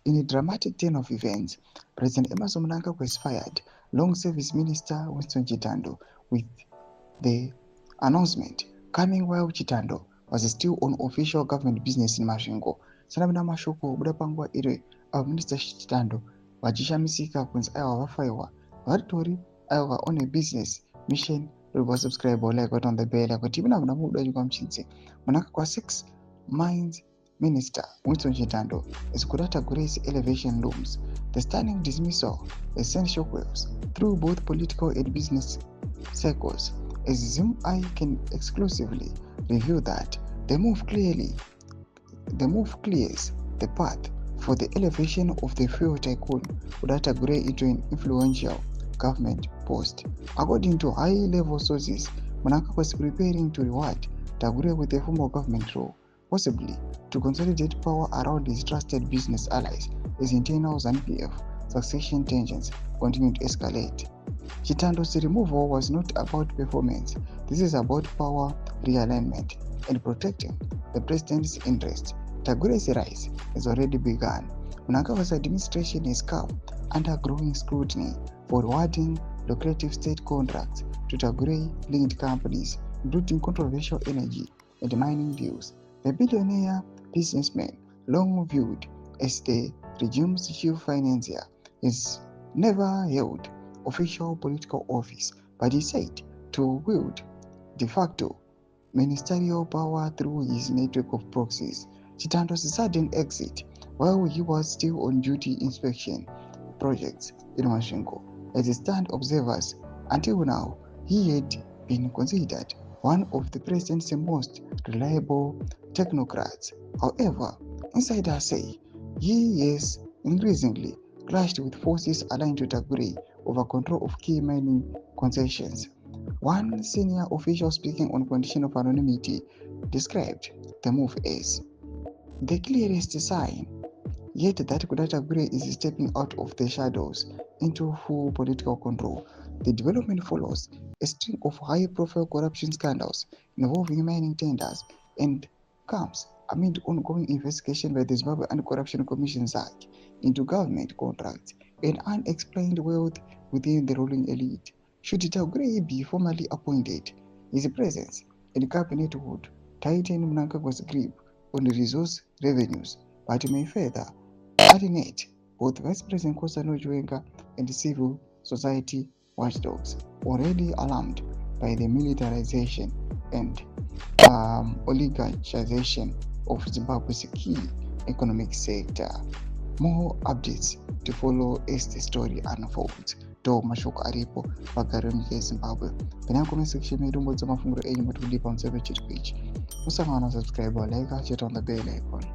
In a dramatic turn of events, President Emmerson Mnangagwa was fired long service minister Winston Chitando, with the announcement coming while Chitando was still on official government business in Masvingo. Sanabina mashoko buda panguva iri Minister Chitando vachishamisika kunzi aiva vafaiwa varitori aiva on a business mission. Subscribe or like on the bell kuti ivina vina muda chikwamchidze Mnangagwa 6 Mines Minister Winston Chitando is Kudata Grace elevation looms. The stunning dismissal has sent shockwaves through both political and business circles, as ZVAITWA can exclusively reveal that the move clears the path for the elevation of the fuel tycoon Kudata Gray into an influential government post. According to high-level sources, Mnangagwa was preparing to reward Tagure with a formal government role, possibly to consolidate power around his trusted business allies as internal ZANU-PF succession tensions continue to escalate. Chitando's removal was not about performance. This is about power realignment and protecting the president's interest. Tagure's rise has already begun. Mnangagwa's administration is come under growing scrutiny for awarding lucrative state contracts to Tagure-linked companies, including controversial energy and mining deals. The billionaire businessman, long viewed as the regime's chief financier, has never held official political office, but is said to wield de facto ministerial power through his network of proxies. Chitando's sudden exit while he was still on duty inspection projects in Masvingo as stand observers. Until now, he had been considered one of the president's most reliable technocrats. However, insiders say he has increasingly clashed with forces aligned to Tagure over control of key mining concessions. One senior official speaking on condition of anonymity described the move as the clearest sign yet that Tagure is stepping out of the shadows into full political control. The development follows a string of high-profile corruption scandals involving mining tenders and comes amid ongoing investigation by the Zimbabwe Anti-Corruption Commission ZVAITWA into government contracts and unexplained wealth within the ruling elite. Should Tagure be formally appointed, his presence in cabinet would tighten Mnangagwa's grip on resource revenues, but may further alienate both Vice President Nkosazana and civil society watchdogs, already alarmed by the militarization and oligarchization of Zimbabwe's key economic sector. More updates to follow as the story unfolds. Do mashoko aripo pagare munyika yeZimbabwe. Kana comment section medu mbodza mafunguro enyu kuti kudipa mutsebe chiri ichi. Musangana subscribe or like, cheta on the bell icon.